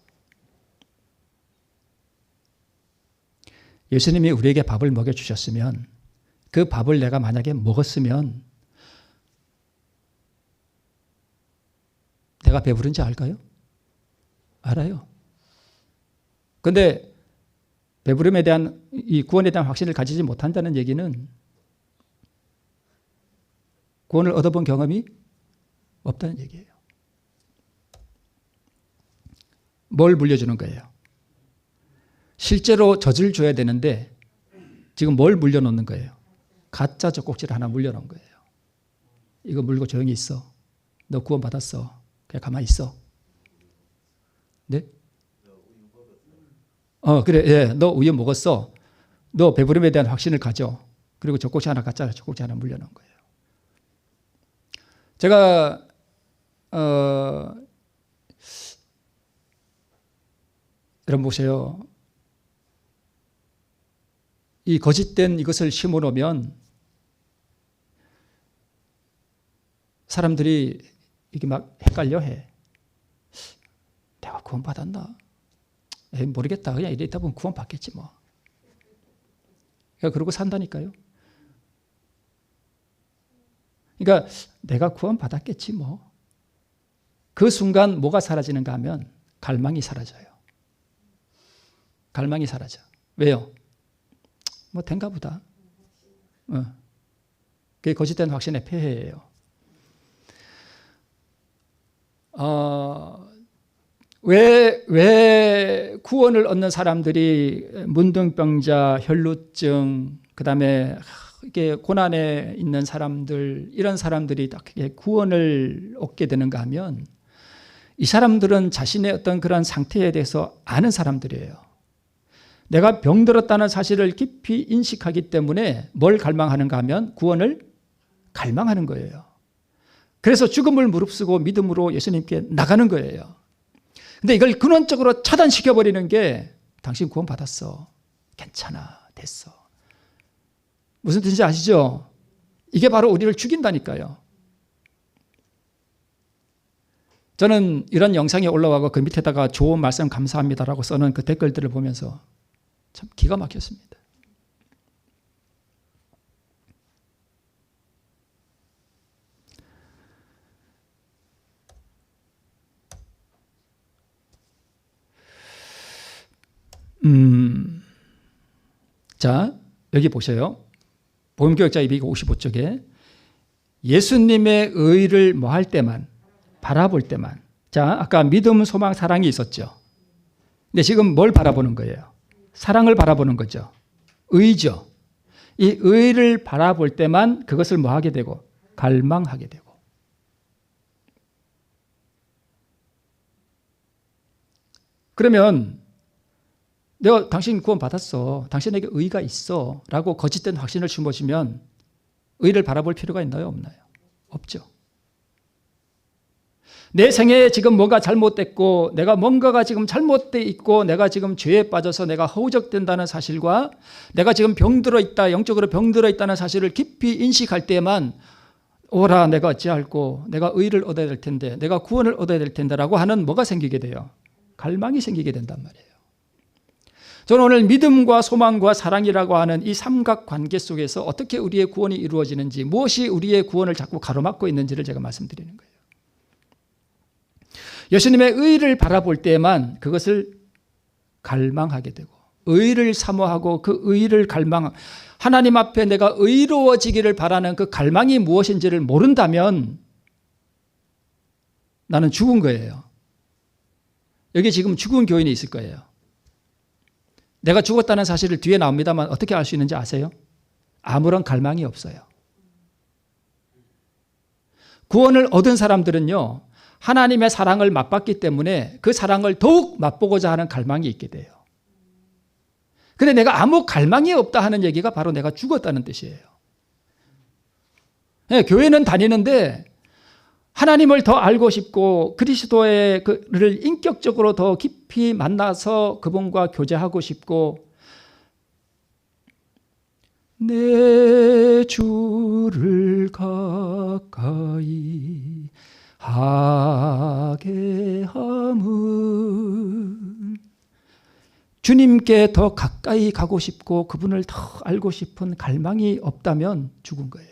예수님이 우리에게 밥을 먹여주셨으면 그 밥을 내가 만약에 먹었으면 내가 배부른지 알까요? 알아요. 그런데 배부름에 대한 이 구원에 대한 확신을 가지지 못한다는 얘기는 구원을 얻어본 경험이 없다는 얘기예요. 뭘 물려주는 거예요? 실제로 젖을 줘야 되는데 지금 뭘 물려놓는 거예요? 가짜 젖꼭지를 하나 물려놓은 거예요. 이거 물고 조용히 있어. 너 구원 받았어. 그냥 가만히 있어. 네? 그래. 예, 너 우유 먹었어. 너 배부름에 대한 확신을 가져. 그리고 젖꼭지 하나 가짜 젖꼭지 하나 물려놓은 거예요. 제가 여러분 보세요. 이 거짓된 이것을 심어놓으면 사람들이 이게 막 헷갈려해. 내가 구원 받았나? 모르겠다. 그냥 이래 있다 보면 구원 받겠지 뭐. 그러고 산다니까요. 그러니까 내가 구원 받았겠지 뭐. 그 순간 뭐가 사라지는가 하면 갈망이 사라져요. 갈망이 사라져. 왜요? 뭐 된가 보다. 그게 거짓된 확신의 폐해예요. 왜 구원을 얻는 사람들이 문둥병자, 혈루증, 그 다음에 이게 고난에 있는 사람들, 이런 사람들이 딱 구원을 얻게 되는가 하면 이 사람들은 자신의 어떤 그런 상태에 대해서 아는 사람들이에요. 내가 병들었다는 사실을 깊이 인식하기 때문에 뭘 갈망하는가 하면 구원을 갈망하는 거예요. 그래서 죽음을 무릅쓰고 믿음으로 예수님께 나가는 거예요. 근데 이걸 근원적으로 차단시켜버리는 게 당신 구원 받았어. 괜찮아. 됐어. 무슨 뜻인지 아시죠? 이게 바로 우리를 죽인다니까요. 저는 이런 영상이 올라와서 그 밑에다가 좋은 말씀 감사합니다라고 써놓은 그 댓글들을 보면서 참 기가 막혔습니다. 자, 여기 보세요. 복음교역자 255쪽에 예수님의 의를 뭐 할 때만, 바라볼 때만. 자, 아까 믿음, 소망, 사랑이 있었죠. 근데 지금 뭘 바라보는 거예요? 사랑을 바라보는 거죠. 의죠. 이 의를 바라볼 때만 그것을 뭐 하게 되고? 갈망하게 되고. 그러면 내가 당신 구원 받았어. 당신에게 의가 있어. 라고 거짓된 확신을 심어주면 의를 바라볼 필요가 있나요? 없나요? 없죠. 내 생애에 지금 뭔가 잘못됐고 내가 뭔가가 지금 잘못돼 있고 내가 지금 죄에 빠져서 내가 허우적된다는 사실과 내가 지금 병들어 있다, 영적으로 병들어 있다는 사실을 깊이 인식할 때만 오라 내가 어찌할꼬 내가 의를 얻어야 될 텐데 내가 구원을 얻어야 될 텐데라고 하는 뭐가 생기게 돼요? 갈망이 생기게 된단 말이에요. 저는 오늘 믿음과 소망과 사랑이라고 하는 이 삼각관계 속에서 어떻게 우리의 구원이 이루어지는지 무엇이 우리의 구원을 자꾸 가로막고 있는지를 제가 말씀드리는 거예요. 예수님의 의를 바라볼 때만 그것을 갈망하게 되고 의를 사모하고 그 의를 갈망 하나님 앞에 내가 의로워지기를 바라는 그 갈망이 무엇인지를 모른다면 나는 죽은 거예요. 여기 지금 죽은 교인이 있을 거예요. 내가 죽었다는 사실을 뒤에 나옵니다만 어떻게 알 수 있는지 아세요? 아무런 갈망이 없어요. 구원을 얻은 사람들은요. 하나님의 사랑을 맛봤기 때문에 그 사랑을 더욱 맛보고자 하는 갈망이 있게 돼요. 근데 내가 아무 갈망이 없다 하는 얘기가 바로 내가 죽었다는 뜻이에요. 네, 교회는 다니는데 하나님을 더 알고 싶고 그리스도의 그를 인격적으로 더 깊이 만나서 그분과 교제하고 싶고 내 주를 가까이 하게 함은 주님께 더 가까이 가고 싶고 그분을 더 알고 싶은 갈망이 없다면 죽은 거예요.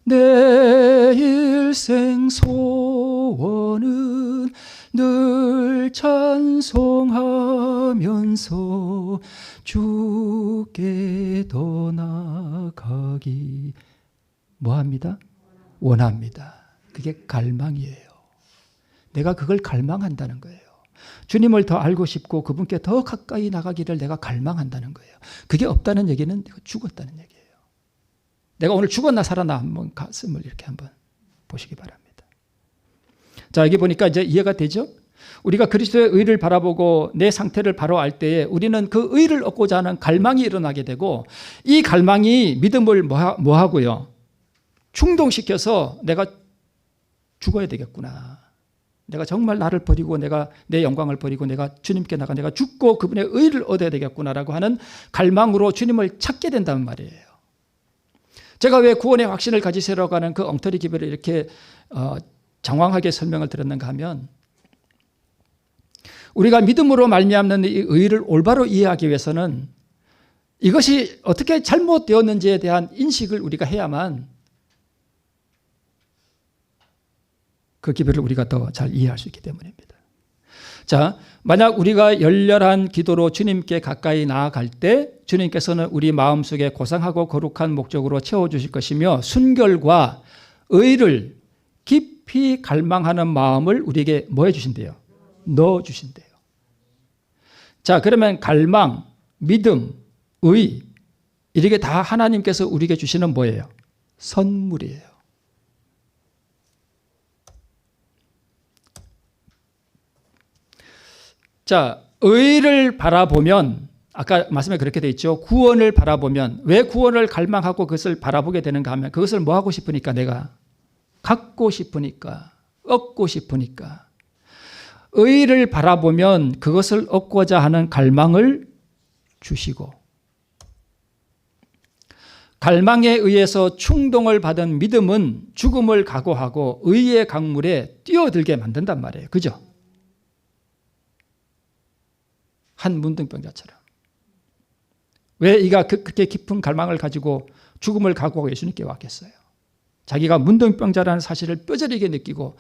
내 일생 소원은 늘 찬송하면서 주께 더 나아가기 뭐합니다? 원합니다. 그게 갈망이에요. 내가 그걸 갈망한다는 거예요. 주님을 더 알고 싶고 그분께 더 가까이 나가기를 내가 갈망한다는 거예요. 그게 없다는 얘기는 내가 죽었다는 얘기예요. 내가 오늘 죽었나 살았나 한번 가슴을 이렇게 한번 보시기 바랍니다. 자, 여기 보니까 이제 이해가 되죠? 우리가 그리스도의 의를 바라보고 내 상태를 바로 알 때에 우리는 그 의를 얻고자 하는 갈망이 일어나게 되고 이 갈망이 믿음을 뭐 하고요? 충동시켜서 내가 죽어야 되겠구나. 내가 정말 나를 버리고 내가 내 영광을 버리고 내가 주님께 나가 내가 죽고 그분의 의를 얻어야 되겠구나라고 하는 갈망으로 주님을 찾게 된다는 말이에요. 제가 왜 구원의 확신을 가지세라고 하는 그 엉터리 기별을 이렇게 장황하게 설명을 드렸는가 하면 우리가 믿음으로 말미암는 이 의를 올바로 이해하기 위해서는 이것이 어떻게 잘못되었는지에 대한 인식을 우리가 해야만 그 기별을 우리가 더 잘 이해할 수 있기 때문입니다. 자, 만약 우리가 열렬한 기도로 주님께 가까이 나아갈 때 주님께서는 우리 마음속에 고상하고 거룩한 목적으로 채워주실 것이며 순결과 의를 깊이 갈망하는 마음을 우리에게 뭐 해주신대요? 넣어주신대요. 자, 그러면 갈망, 믿음, 의 이렇게 다 하나님께서 우리에게 주시는 뭐예요? 선물이에요. 자, 의를 바라보면 아까 말씀에 그렇게 돼 있죠. 구원을 바라보면 왜 구원을 갈망하고 그것을 바라보게 되는가 하면 그것을 뭐 하고 싶으니까 내가 갖고 싶으니까 얻고 싶으니까 의를 바라보면 그것을 얻고자 하는 갈망을 주시고 갈망에 의해서 충동을 받은 믿음은 죽음을 각오하고 의의 강물에 뛰어들게 만든단 말이에요. 그죠? 한 문둥병자처럼. 왜 이가 그렇게 깊은 갈망을 가지고 죽음을 각오하고 예수님께 왔겠어요? 자기가 문둥병자라는 사실을 뼈저리게 느끼고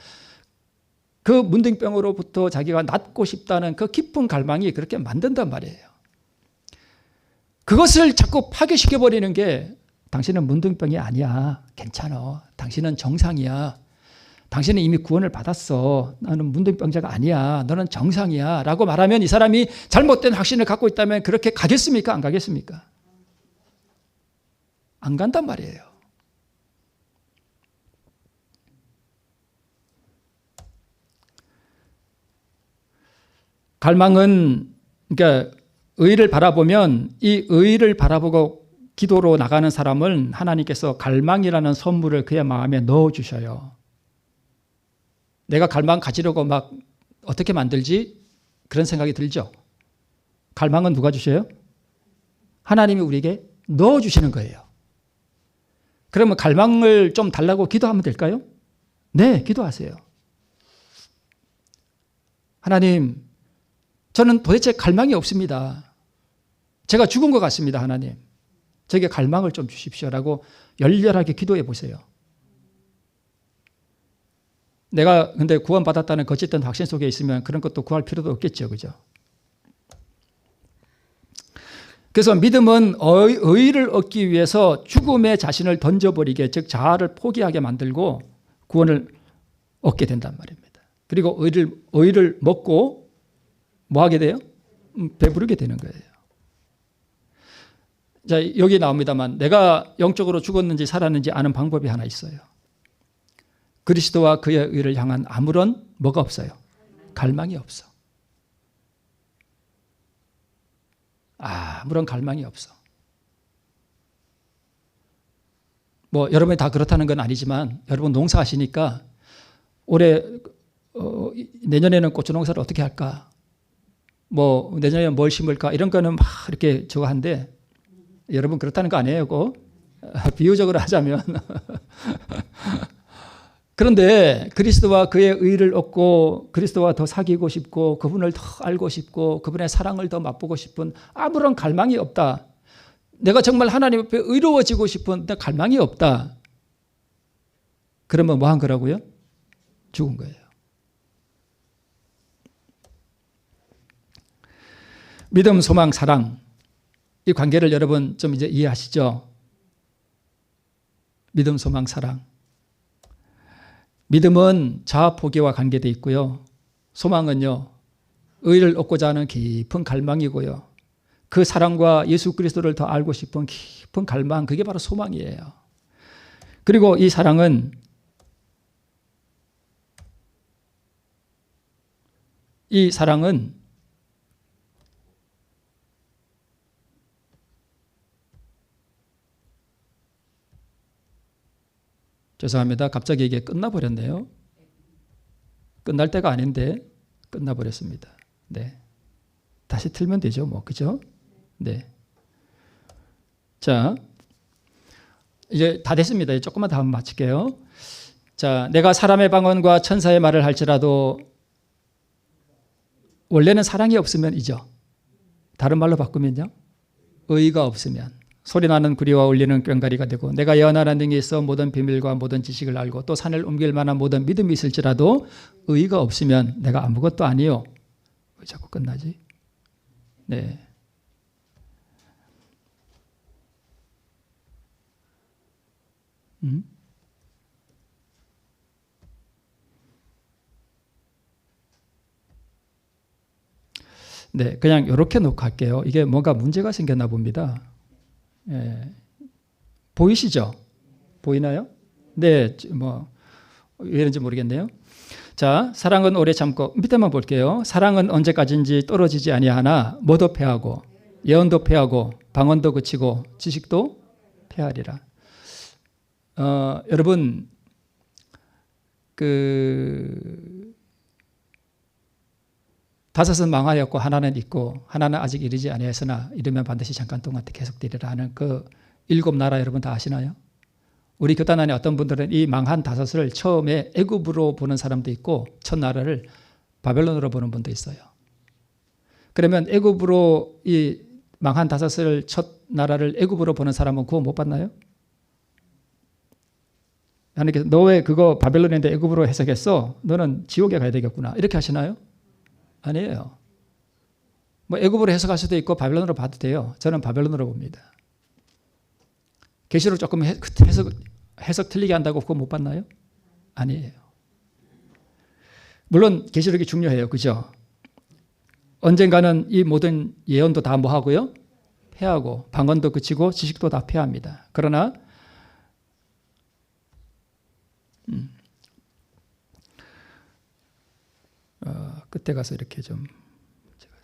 그 문둥병으로부터 자기가 낫고 싶다는 그 깊은 갈망이 그렇게 만든단 말이에요. 그것을 자꾸 파괴시켜버리는 게 당신은 문둥병이 아니야. 괜찮아. 당신은 정상이야. 당신은 이미 구원을 받았어. 나는 문둥병자가 아니야. 너는 정상이야. 라고 말하면 이 사람이 잘못된 확신을 갖고 있다면 그렇게 가겠습니까? 안 가겠습니까? 안 간단 말이에요. 갈망은 그러니까 의를 바라보면 이 의를 바라보고 기도로 나가는 사람은 하나님께서 갈망이라는 선물을 그의 마음에 넣어주셔요. 내가 갈망 가지려고 막 어떻게 만들지? 그런 생각이 들죠. 갈망은 누가 주셔요? 하나님이 우리에게 넣어주시는 거예요. 그러면 갈망을 좀 달라고 기도하면 될까요? 네, 기도하세요. 하나님, 저는 도대체 갈망이 없습니다. 제가 죽은 것 같습니다, 하나님. 저에게 갈망을 좀 주십시오라고 열렬하게 기도해 보세요. 내가 근데 구원받았다는 거짓된 확신 속에 있으면 그런 것도 구할 필요도 없겠죠. 그죠? 그래서 믿음은 의를 얻기 위해서 죽음의 자신을 던져버리게, 즉 자아를 포기하게 만들고 구원을 얻게 된단 말입니다. 그리고 의를 먹고 뭐 하게 돼요? 배부르게 되는 거예요. 자, 여기 나옵니다만 내가 영적으로 죽었는지 살았는지 아는 방법이 하나 있어요. 그리스도와 그의 의를 향한 아무런 뭐가 없어요? 갈망이 없어. 아무런 갈망이 없어. 뭐 여러분이 다 그렇다는 건 아니지만 여러분 농사하시니까 올해 내년에는 고추 농사를 어떻게 할까? 뭐 내년에 뭘 심을까? 이런 거는 막 이렇게 저거 한데 여러분 그렇다는 거 아니에요, 그거? 비유적으로 하자면 그런데 그리스도와 그의 의를 얻고 그리스도와 더 사귀고 싶고 그분을 더 알고 싶고 그분의 사랑을 더 맛보고 싶은 아무런 갈망이 없다. 내가 정말 하나님 앞에 의로워지고 싶은 갈망이 없다. 그러면 뭐 한 거라고요? 죽은 거예요. 믿음, 소망, 사랑 이 관계를 여러분 좀 이제 이해하시죠? 믿음, 소망, 사랑. 믿음은 자아 포기와 관계되어 있고요. 소망은요, 의를 얻고자 하는 깊은 갈망이고요. 그 사랑과 예수 그리스도를 더 알고 싶은 깊은 갈망, 그게 바로 소망이에요. 그리고 이 사랑은 죄송합니다. 갑자기 이게 끝나버렸네요. 끝날 때가 아닌데 끝나버렸습니다. 네. 다시 틀면 되죠, 뭐. 그죠? 네. 자, 이제 다 됐습니다. 조금만 더 한번 마칠게요. 자, 내가 사람의 방언과 천사의 말을 할지라도 원래는 사랑이 없으면이죠. 다른 말로 바꾸면요. 의가 없으면. 소리나는 구리와 울리는 꽹과리가 되고 내가 예언하는 등에 있어 모든 비밀과 모든 지식을 알고 또 산을 옮길 만한 모든 믿음이 있을지라도 의가 없으면 내가 아무것도 아니요. 왜 자꾸 끝나지? 네. 네, 그냥 이렇게 놓고 할게요. 이게 뭔가 문제가 생겼나 봅니다. 예. 보이시죠? 보이나요? 네, 뭐 왜 이런지 모르겠네요. 자, 사랑은 오래 참고 밑에만 볼게요. 사랑은 언제까지인지 떨어지지 아니하나 뭐도 패하고 예언도 패하고 방언도 그치고 지식도 패하리라. 여러분 다섯은 망하였고 하나는 있고 하나는 아직 이르지 아니하였으나 이르면 반드시 잠깐 동안 계속되리라 하는 그 7나라 여러분 다 아시나요? 우리 교단 안에 어떤 분들은 이 망한 다섯을 처음에 애굽으로 보는 사람도 있고 첫 나라를 바벨론으로 보는 분도 있어요. 그러면 애굽으로 이 망한 다섯을 첫 나라를 애굽으로 보는 사람은 구원 못 받나요? 하나님께서 너 왜 그거 바벨론인데 애굽으로 해석했어? 너는 지옥에 가야 되겠구나. 이렇게 하시나요? 아니에요. 뭐 애굽으로 해석할 수도 있고 바벨론으로 봐도 돼요. 저는 바벨론으로 봅니다. 계시록 조금 해석 틀리게 한다고 그거 못 봤나요? 아니에요. 물론 계시록이 중요해요. 그죠? 언젠가는 이 모든 예언도 다 뭐 하고요? 패하고 방언도 그치고 지식도 다 패합니다. 그러나 끝에 가서 이렇게 좀 문제가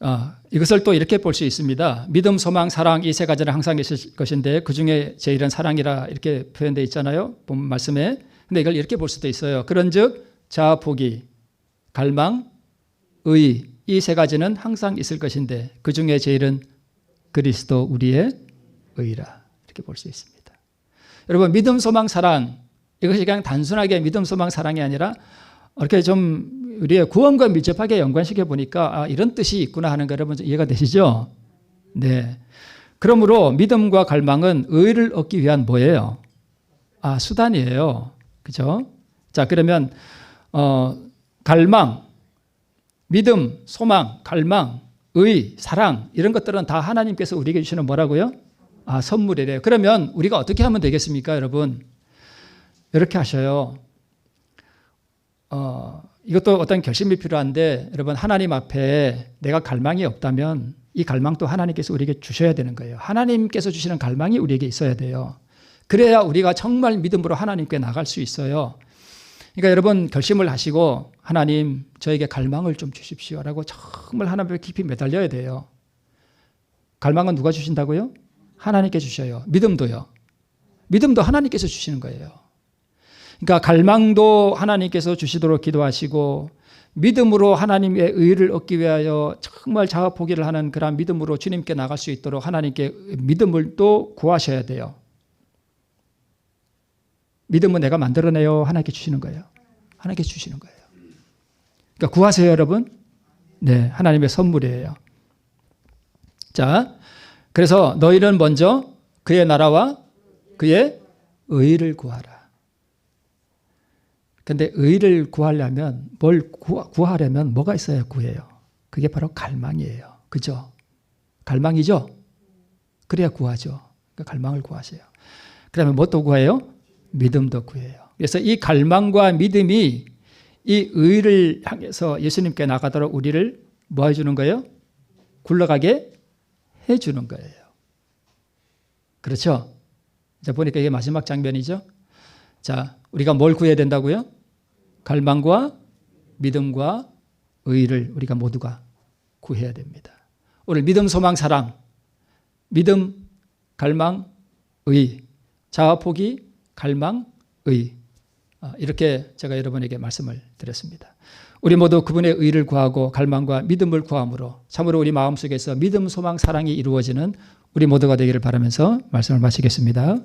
생겨서 이것을 또 이렇게 볼 수 있습니다. 믿음, 소망, 사랑 이 세 가지는 항상 있을 것인데 그중에 제일은 사랑이라 이렇게 표현되어 있잖아요. 본 말씀에. 근데 이걸 이렇게 볼 수도 있어요. 그런즉 자아 포기, 갈망, 의 이 세 가지는 항상 있을 것인데 그중에 제일은 그리스도 우리의 의라 이렇게 볼 수 있습니다. 여러분 믿음, 소망, 사랑 이것이 그냥 단순하게 믿음, 소망, 사랑이 아니라 이렇게 좀 우리의 구원과 밀접하게 연관시켜 보니까 이런 뜻이 있구나 하는 거 여러분 이해가 되시죠? 네. 그러므로 믿음과 갈망은 의를 얻기 위한 뭐예요? 수단이에요. 그죠? 자, 그러면 갈망, 믿음, 소망, 갈망, 의, 사랑 이런 것들은 다 하나님께서 우리에게 주시는 뭐라고요? 선물이래요. 그러면 우리가 어떻게 하면 되겠습니까, 여러분? 이렇게 하셔요. 이것도 어떤 결심이 필요한데 여러분 하나님 앞에 내가 갈망이 없다면 이 갈망도 하나님께서 우리에게 주셔야 되는 거예요. 하나님께서 주시는 갈망이 우리에게 있어야 돼요. 그래야 우리가 정말 믿음으로 하나님께 나갈 수 있어요. 그러니까 여러분 결심을 하시고 하나님 저에게 갈망을 좀 주십시오라고 정말 하나님 앞에 깊이 매달려야 돼요. 갈망은 누가 주신다고요? 하나님께 주셔요. 믿음도요. 믿음도 하나님께서 주시는 거예요. 그러니까 갈망도 하나님께서 주시도록 기도하시고 믿음으로 하나님의 의를 얻기 위하여 정말 자아포기를 하는 그런 믿음으로 주님께 나갈 수 있도록 하나님께 믿음을 또 구하셔야 돼요. 믿음은 내가 만들어내요. 하나님께 주시는 거예요. 하나님께 주시는 거예요. 그러니까 구하세요, 여러분. 네, 하나님의 선물이에요. 자, 그래서 너희는 먼저 그의 나라와 그의 의를 구하라. 근데 의를 구하려면 뭘 구하려면 뭐가 있어야 구해요? 그게 바로 갈망이에요. 그죠? 갈망이죠? 그래야 구하죠. 그러니까 갈망을 구하세요. 그다음에 뭐 또 구해요? 믿음도 구해요. 그래서 이 갈망과 믿음이 이 의를 향해서 예수님께 나가도록 우리를 뭐 해주는 거예요? 굴러가게 해주는 거예요. 그렇죠? 자, 보니까 이게 마지막 장면이죠. 자, 우리가 뭘 구해야 된다고요? 갈망과 믿음과 의를 우리가 모두가 구해야 됩니다. 오늘 믿음, 소망, 사랑, 믿음, 갈망, 의, 자아, 포기, 갈망, 의, 이렇게 제가 여러분에게 말씀을 드렸습니다. 우리 모두 그분의 의를 구하고 갈망과 믿음을 구함으로 참으로 우리 마음속에서 믿음, 소망, 사랑이 이루어지는 우리 모두가 되기를 바라면서 말씀을 마치겠습니다.